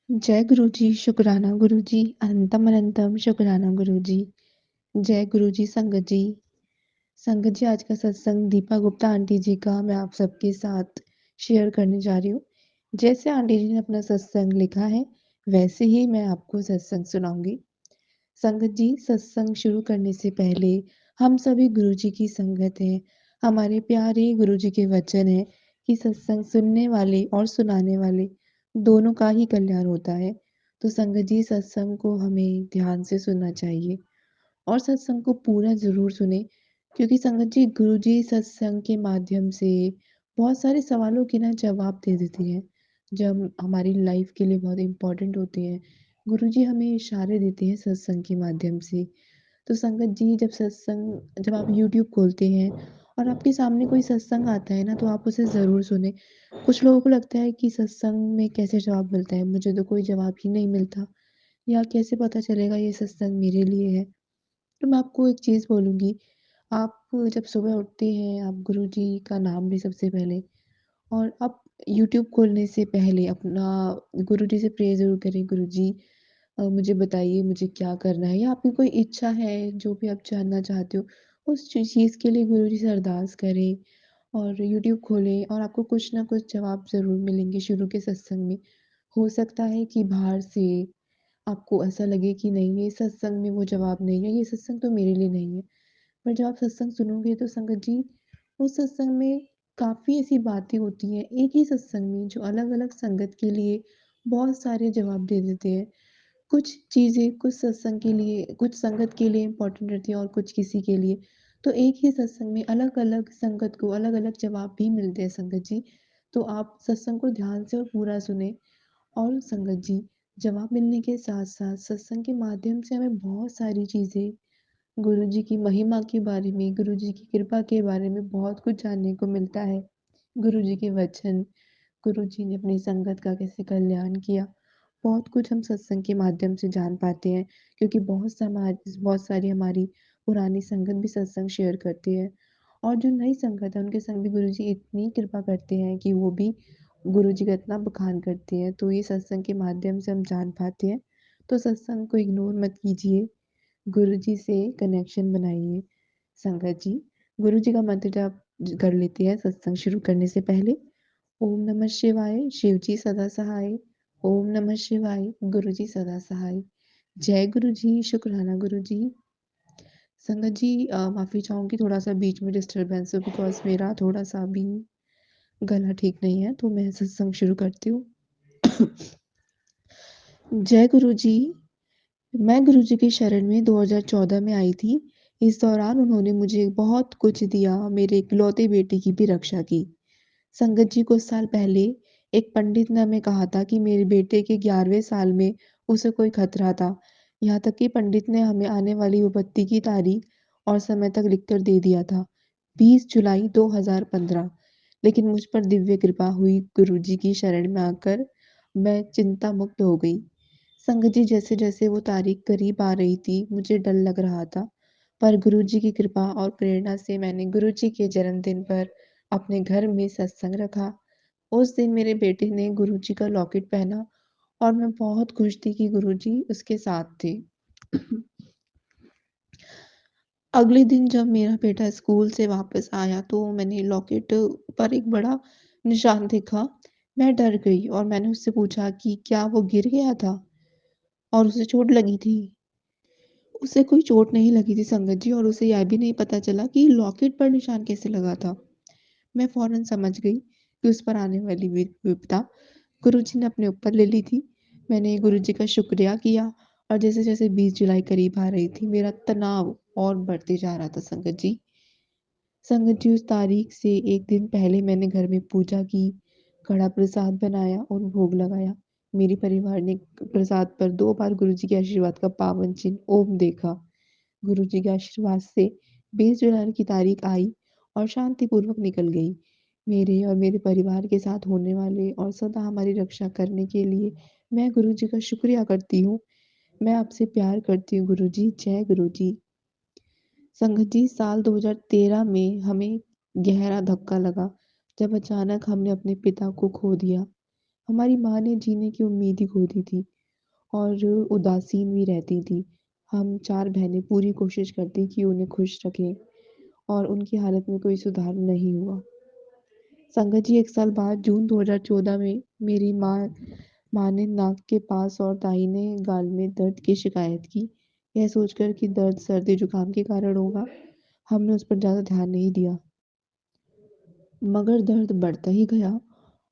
जय गुरुजी, शुक्राना गुरुजी, अनंतम अनंतम शुक्राना गुरुजी। जय गुरुजी संगत जी। संगत जी, आज का सत्संग दीपा गुप्ता आंटी जी का मैं आप सबके साथ शेयर करने जा रही हूँ। जैसे आंटी जी ने अपना सत्संग लिखा है, वैसे ही मैं आपको सत्संग सुनाऊंगी। संगत जी, सत्संग शुरू करने से पहले हम सभी गुरुजी की संगत हैं। हमारे प्यारे गुरुजी के वचन है कि सत्संग सुनने वाले और सुनाने वाले दोनों का ही कल्याण होता है। तो संगत जी, सत्संग को हमें ध्यान से सुनना चाहिए और सत्संग को पूरा ज़रूर सुने, क्योंकि संगत जी गुरुजी सत्संग के माध्यम से बहुत सारे सवालों के ना जवाब दे देते हैं, जो हमारी लाइफ के लिए बहुत इम्पोर्टेंट होते हैं। गुरुजी हमें इशारे देते हैं सत्संग के माध्यम से। तो संगत जी, जब आप यूट्यूब खोलते हैं और आपके सामने कोई सत्संग आता है ना, तो आप उसे ज़रूर सुनें। कुछ लोगों को लगता है कि सत्संग में कैसे जवाब मिलता है, मुझे तो कोई जवाब ही नहीं मिलता, या कैसे पता चलेगा ये सत्संग मेरे लिए है। तो मैं आपको एक चीज़ बोलूँगी, आप जब सुबह उठते हैं, आप गुरुजी का नाम लें सबसे पहले, और आप यूट्यूब खोलने से पहले अपना गुरुजी से प्रे ज़रूर करें, गुरुजी मुझे बताइए मुझे क्या करना है, या आपकी कोई इच्छा है, जो भी आप जानना चाहते हो, उस चीज़ के लिए गुरुजी से अरदास करें और यूट्यूब खोलें और आपको कुछ ना कुछ जवाब ज़रूर मिलेंगे शुरू के सत्संग में। हो सकता है कि बाहर से आपको ऐसा लगे कि नहीं, ये सत्संग में वो जवाब नहीं है, ये सत्संग तो मेरे लिए नहीं है। पर जब आप सत्संग सुनोगे तो संगत जी, उस सत्संग में काफ़ी ऐसी बातें होती हैं, एक ही सत्संग में, जो अलग-अलग संगत के लिए बहुत सारे जवाब दे देते हैं। कुछ चीज़ें कुछ सत्संग के लिए, कुछ संगत के लिए इम्पोर्टेंट रहती हैं और कुछ किसी के लिए। तो एक ही सत्संग में अलग-अलग संगत को अलग-अलग जवाब भी मिलते हैं संगत जी। तो आप सत्संग को ध्यान से और पूरा सुनें। और संगत जी, जवाब मिलने के साथ-साथ सत्संग के माध्यम से हमें बहुत सारी चीज़ें गुरुजी की महिमा के बारे में, गुरुजी की कृपा के बारे में बहुत कुछ जानने को मिलता है। गुरुजी के वचन, गुरुजी ने अपनी संगत का कैसे कल्याण किया, बहुत कुछ हम सत्संग के माध्यम से जान पाते हैं, क्योंकि बहुत सारी हमारी पुरानी संगत भी सत्संग शेयर करती है, और जो नई संगत है उनके संग भी गुरुजी इतनी कृपा करते हैं कि वो भी गुरुजी का इतना बखान करते हैं, तो ये सत्संग के माध्यम से हम जान पाते हैं। तो सत्संग को इग्नोर मत कीजिए, गुरुजी से कनेक्शन बनाइए। संगत जी, गुरुजी का मंत्र जाप कर लेते हैं सत्संग शुरू करने से पहले। ओम नमः शिवाय, शिव जी सदा सहाय। ओम नमः शिवाय, गुरु जी सदा सहाय। जय गुरु जी, शुक्राना गुरु जी। संगत जी, माफ़ी चाहूँगी थोड़ा-सा बीच में डिस्टर्बेंस हो, बिकॉज़ मेरा थोड़ा-सा अभी गला ठीक नहीं है, तो मैं सत्संग शुरू करती हूँ। जय गुरु जी। मैं गुरुजी की शरण में 2014 में आई थी। इस दौरान उन्होंने मुझे बहुत कुछ दिया, मेरे इकलौते बेटे की भी रक्षा की। संगत जी, कुछ साल पहले एक पंडित ने हमें कहा था कि मेरे बेटे के 11वें साल में उसे कोई खतरा था। यहाँ तक कि पंडित ने हमें आने वाली विपत्ति की तारीख और समय तक लिखकर दे दिया था, 20 जुलाई 2015। लेकिन मुझ पर दिव्य कृपा हुई, गुरुजी की शरण में आकर मैं चिंता मुक्त हो गई। संगत जी, जैसे-जैसे वो तारीख करीब आ रही थी, मुझे डर लग रहा था। पर गुरुजी की कृपा और प्रेरणा से मैंने गुरुजी के जन्मदिन पर अपने घर में सत्संग रखा। उस दिन मेरे बेटे ने गुरुजी का लॉकेट पहना और मैं बहुत खुश थी कि गुरुजी उसके साथ थे। अगले दिन जब मेरा बेटा स्कूल से वापस आया, तो मैंने लॉकेट पर एक बड़ा निशान देखा। मैं डर गई और मैंने उससे पूछा कि क्या वो गिर गया था और उसे चोट लगी थी? उसे कोई चोट नहीं लगी थी संगत जी, और उसे यह भी नहीं पता चला कि लॉकेट पर निशान कैसे लगा था। मैं फ़ौरन समझ गई कि उस पर आने वाली विपदा गुरुजी ने अपने ऊपर ले ली थी। मैंने गुरुजी का शुक्रिया किया, और जैसे-जैसे 20 जुलाई करीब आ रही थी, मेरा तनाव और बढ़ते जा रहा था संगत जी। संगत जी, उस तारीख से 1 दिन पहले मैंने घर में पूजा की, कड़ा प्रसाद बनाया और भोग लगाया। मेरे परिवार ने प्रसाद पर 2 बार गुरुजी के आशीर्वाद का पावन चिन्ह ओम देखा। गुरुजी के आशीर्वाद से 20 जुलाई की तारीख आई और शांतिपूर्वक निकल गई। मेरे और मेरे परिवार के साथ होने वाले और सदा हमारी रक्षा करने के लिए मैं गुरुजी का शुक्रिया करती हूँ। मैं आपसे प्यार करती हूँ गुरुजी। जय गुरुजी। संगत जी, साल 2013 में हमें गहरा धक्का लगा, जब अचानक हमने अपने पिता को खो दिया। हमारी माँ ने जीने की उम्मीद ही खो दी थी और उदासीन भी रहती थी। हम 4 बहनें पूरी कोशिश करती कि उन्हें खुश रखें और उनकी हालत में कोई सुधार नहीं हुआ। संगत जी 1 साल बाद जून 2014 में मेरी माँ ने नाक के पास और दाहिने गाल में दर्द की शिकायत की। यह सोचकर कि दर्द सर्दी-जुकाम के कारण होगा, हमने उस पर ज़्यादा ध्यान नहीं दिया। मगर दर्द बढ़ता ही गया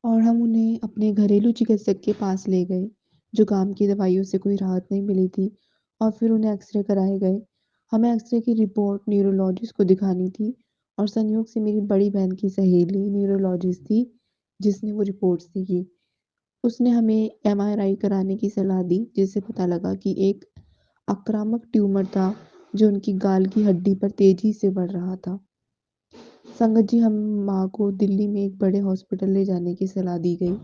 और हम उन्हें अपने घरेलू चिकित्सक के पास ले गए। जुकाम की दवाइयों से कोई राहत नहीं मिली थी और फिर उन्हें एक्स-रे कराए गए। हमें एक्स-रे की रिपोर्ट न्यूरोलॉजिस्ट को दिखानी थी और संयोग से मेरी बड़ी बहन की सहेली न्यूरोलॉजिस्ट थी, जिसने वो रिपोर्ट्स देखी। उसने हमें एमआरआई कराने की सलाह दी, जिससे पता लगा कि एक आक्रामक ट्यूमर था, जो उनकी गाल की हड्डी पर तेज़ी से बढ़ रहा था। संगत जी हम माँ को दिल्ली में एक बड़े हॉस्पिटल ले जाने की सलाह दी गई।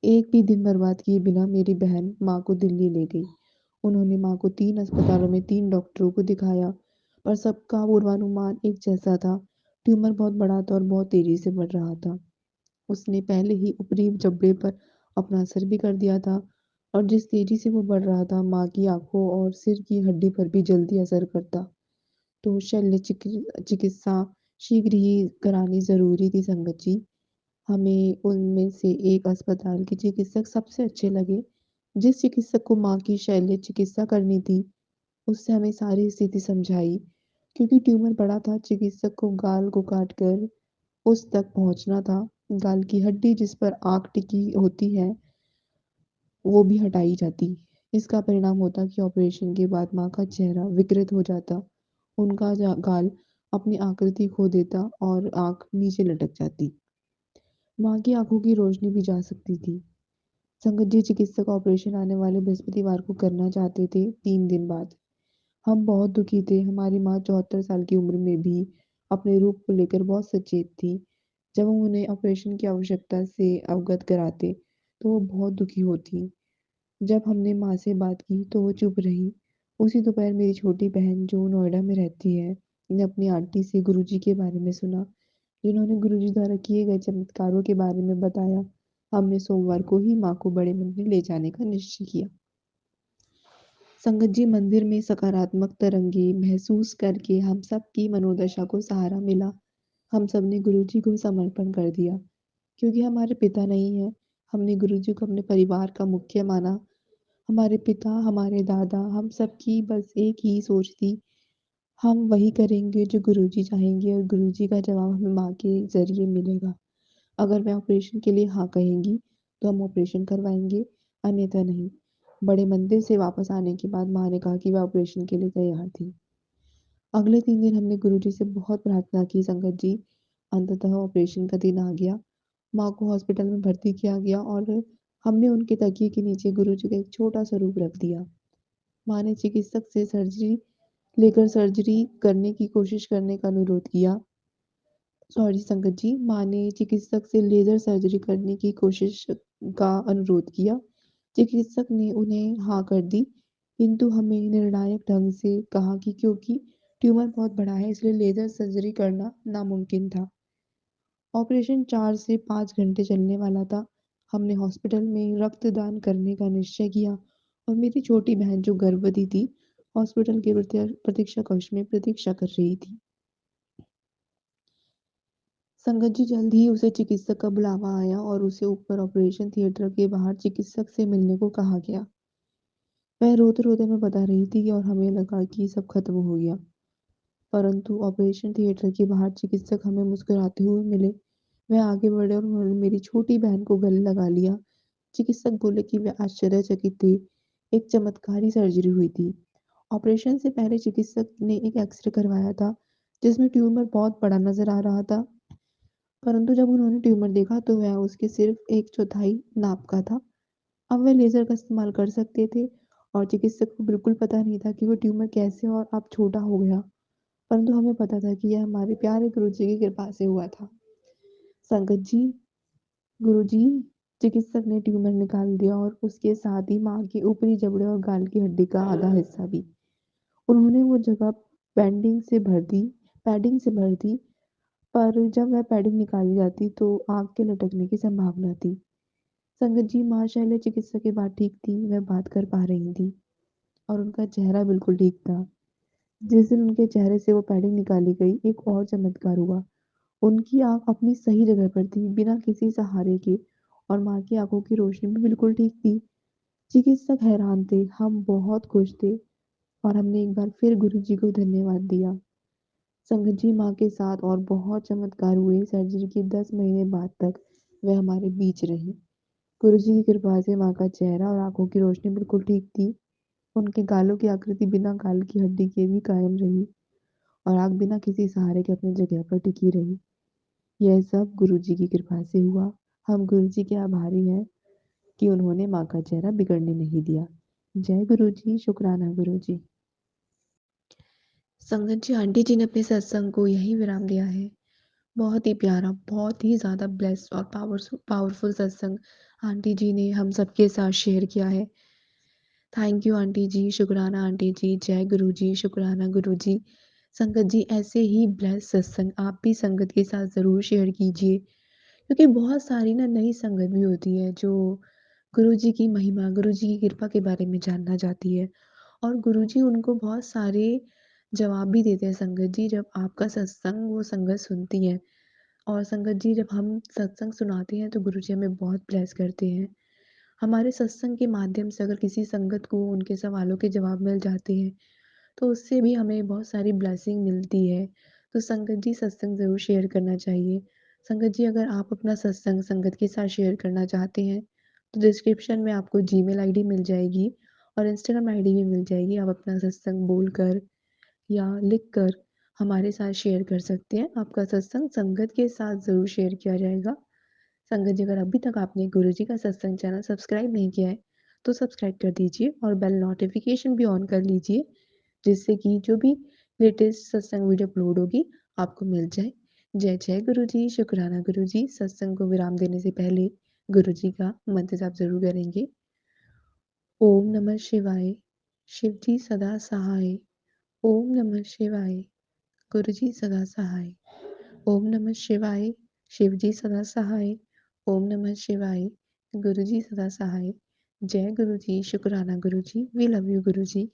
एक भी दिन बर्बाद किए बिना मेरी बहन माँ को दिल्ली ले गई। उन्होंने माँ को 3 अस्पतालों में 3 डॉक्टरों को दिखाया, पर सबका पूर्वानुमान एक जैसा था। ट्यूमर बहुत बड़ा था और बहुत तेज़ी से बढ़ रहा था। उसने पहले ही ऊपरी जबड़े पर अपना असर भी कर दिया था और जिस तेज़ी से वो बढ़ रहा था, माँ की आँखों और सिर की हड्डी पर भी जल्दी असर करता। तो चिकित्सा शीघ्र ही करानी ज़रूरी थी संगत जी। हमें उनमें से एक अस्पताल के चिकित्सक सबसे अच्छे लगे। जिस चिकित्सक को माँ की शल्य चिकित्सा करनी थी, उससे हमें सारी स्थिति समझाई। क्योंकि ट्यूमर बड़ा था, चिकित्सक को गाल को काटकर उस तक पहुँचना था। गाल की हड्डी जिस पर आँख टिकी होती है, वो भी हटाई जाती। इसका परिणाम होता कि ऑपरेशन के बाद माँ का चेहरा विकृत हो जाता। उनका गाल अपनी आकृति खो देता और आँख नीचे लटक जाती। माँ की आँखों की रोशनी भी जा सकती थी। संगत जी चिकित्सक ऑपरेशन आने वाले बृहस्पतिवार को करना चाहते थे, 3 दिन बाद। हम बहुत दुखी थे। हमारी माँ 74 साल की उम्र में भी अपने रूप को लेकर बहुत सचेत थी। जब हम उन्हें ऑपरेशन की आवश्यकता से अवगत कराते, तो वो बहुत दुखी होतीं। जब हमने माँ से बात की तो वो चुप रही। उसी दोपहर मेरी छोटी बहन जो नोएडा में रहती है, ने अपनी आंटी से गुरुजी के बारे में सुना, जिन्होंने गुरुजी द्वारा किए गए चमत्कारों के बारे में बताया। हमने सोमवार को ही माँ को बड़े मंदिर ले जाने का निश्चय किया। संगत जी मंदिर में सकारात्मक तरंगे महसूस करके हम सबकी मनोदशा को सहारा मिला। हम सब ने गुरुजी को समर्पण कर दिया। क्योंकि हमारे पिता नहीं हैं, हमने गुरुजी को अपने परिवार का मुख्य माना। हमारे पिता, हमारे दादा, हम सबकी बस एक ही सोच थी, हम वही करेंगे जो गुरुजी चाहेंगे और गुरुजी का जवाब हमें माँ के ज़रिए मिलेगा। अगर वह ऑपरेशन के लिए हाँ कहेंगी, तो हम ऑपरेशन करवाएँगे, अन्यथा नहीं। बड़े मंदिर से वापस आने के बाद माँ ने कहा कि वह ऑपरेशन के लिए तैयार थी। अगले 3 दिन हमने गुरुजी से बहुत प्रार्थना की संगत जी। अंततः ऑपरेशन का दिन आ गया। माँ को हॉस्पिटल में भर्ती किया गया और हमने उनके तकिए के नीचे गुरुजी का एक छोटा-सा रूप रख दिया। माँ ने चिकित्सक से सर्जरी करने की कोशिश करने का अनुरोध किया। सॉरी संगत जी, माँ ने चिकित्सक से लेज़र सर्जरी करने की कोशिश का अनुरोध किया। चिकित्सक ने उन्हें हाँ कर दी, किंतु हमें निर्णायक ढंग से कहा कि क्योंकि ट्यूमर बहुत बड़ा है, इसलिए लेज़र सर्जरी करना नामुमकिन था। ऑपरेशन 4 से 5 घंटे चलने वाला था। हमने हॉस्पिटल में रक्तदान करने का निश्चय किया और मेरी छोटी बहन जो गर्भवती थी, हॉस्पिटल के प्रतीक्षा कक्ष में प्रतीक्षा कर रही थी। संगत जी जल्द ही उसे चिकित्सक का बुलावा आया और उसे ऊपर ऑपरेशन थिएटर के बाहर चिकित्सक से मिलने को कहा गया। वह रोते-रोते हमें बता रही थी और हमें लगा कि सब खत्म हो गया। परंतु ऑपरेशन थिएटर के बाहर चिकित्सक हमें मुस्कुराते हुए मिले। वह आगे बढ़े और उन्होंने मेरी छोटी बहन को गले लगा लिया। चिकित्सक बोले कि वे आश्चर्यचकित थे। एक चमत्कारी सर्जरी हुई थी। ऑपरेशन से पहले चिकित्सक ने एक एक्स-रे करवाया था, जिसमें ट्यूमर बहुत बड़ा नज़र आ रहा था। परंतु जब उन्होंने ट्यूमर देखा तो वह उसके सिर्फ 1/4 नाप का था। अब वे लेज़र का इस्तेमाल कर सकते थे और चिकित्सक को बिल्कुल पता नहीं था कि वो ट्यूमर कैसे और अब छोटा हो गया। परंतु हमें पता था कि यह हमारे प्यारे गुरुजी की कृपा से हुआ था। संगत जी, गुरुजी चिकित्सक ने ट्यूमर निकाल दिया और उसके साथ ही माँ के ऊपरी जबड़े और गाल की हड्डी का आधा हिस्सा भी। उन्होंने वो जगह पैडिंग से भर दी, पर जब वह पैडिंग निकाली जाती तो आग के लटकने की संभावना थी। संगत जी माँ शैल्या चिकित्सा के बाद ठीक थी, वह बात कर पा रही थी और उनका चेहरा बिल्कुल ठीक था। जिस दिन उनके चेहरे से वो पैडिंग निकाली गई, एक और चमत्कार हुआ। उनकी आँख अपनी सही जगह पर थी, बिना किसी सहारे के और माँ की आँखों की रोशनी भी बिल्कुल ठीक थी। चिकित्सक हैरान थे, हम बहुत खुश थे और हमने एक बार फिर गुरुजी को धन्यवाद दिया। संगत जी माँ के साथ और बहुत चमत्कार हुए। सर्जरी के 10 महीने बाद तक वह हमारे बीच रहीं। गुरुजी की कृपा से माँ का चेहरा और आँखों की रोशनी बिल्कुल ठीक थी। उनके गालों की आकृति बिना गाल की हड्डी के भी कायम रही और आँख बिना किसी सहारे के अपनी जगह पर टिकी रही। यह सब गुरुजी की कृपा से हुआ। हम गुरुजी के आभारी हैं कि उन्होंने माँ का चेहरा बिगड़ने नहीं दिया। जय गुरुजी, शुक्राना गुरुजी। संगत जी, आंटी जी ने अपने सत्संग को यहीं विराम दिया है। बहुत ही प्यारा, बहुत ही ज़्यादा ब्लेस्ड और पावरफुल सत्संग आंटी जी ने हम सबके साथ शेयर किया है। थैंक यू आंटी जी, शुक्राना आंटी जी, जय गुरु जी, शुक्राना गुरु जी। संगत जी, ऐसे ही ब्लेस्ड सत्संग आप भी संगत के साथ ज़रूर शेयर कीजिए, क्योंकि बहुत सारी ना नई संगत भी होती है जो गुरु जी की महिमा, गुरु जी की कृपा के बारे में जानना चाहती है और गुरु जी उनको बहुत सारे जवाब भी देते हैं संगत जी, जब आपका सत्संग वो संगत सुनती है। और संगत जी, जब हम सत्संग सुनाते हैं तो गुरुजी हमें बहुत ब्लेस करते हैं। हमारे सत्संग के माध्यम से अगर किसी संगत को उनके सवालों के जवाब मिल जाते हैं, तो उससे भी हमें बहुत सारी ब्लेसिंग मिलती है। तो संगत जी, सत्संग ज़रूर शेयर करना चाहिए। संगत जी, अगर आप अपना सत्संग संगत के साथ शेयर करना चाहते हैं, तो डिस्क्रिप्शन में आपको जीमेल आईडी मिल जाएगी और इंस्टाग्राम आईडी भी मिल जाएगी। आप अपना सत्संग बोलकर या लिखकर हमारे साथ शेयर कर सकते हैं। आपका सत्संग संगत के साथ ज़रूर शेयर किया जाएगा। संगत जी, अगर अभी तक आपने गुरुजी का सत्संग चैनल सब्सक्राइब नहीं किया है, तो सब्सक्राइब कर दीजिए और बेल नोटिफ़िकेशन भी ऑन कर लीजिए, जिससे कि जो भी लेटेस्ट सत्संग वीडियो अपलोड होगी, आपको मिल जाए। जय जय गुरुजी, शुक्राना गुरुजी। सत्संग को विराम देने से पहले गुरुजी का मंत्र जाप ज़रूर करेंगे। ओम नमः शिवाय, शिव जी सदा सहाय। ओम नमः शिवाय, गुरुजी सदा सहाय। ओम नमः शिवाय, शिवजी सदा सहाय। ओम नमः शिवाय, गुरुजी सदा सहाय। जय गुरुजी, शुक्राना Guruji. We love you Guruji.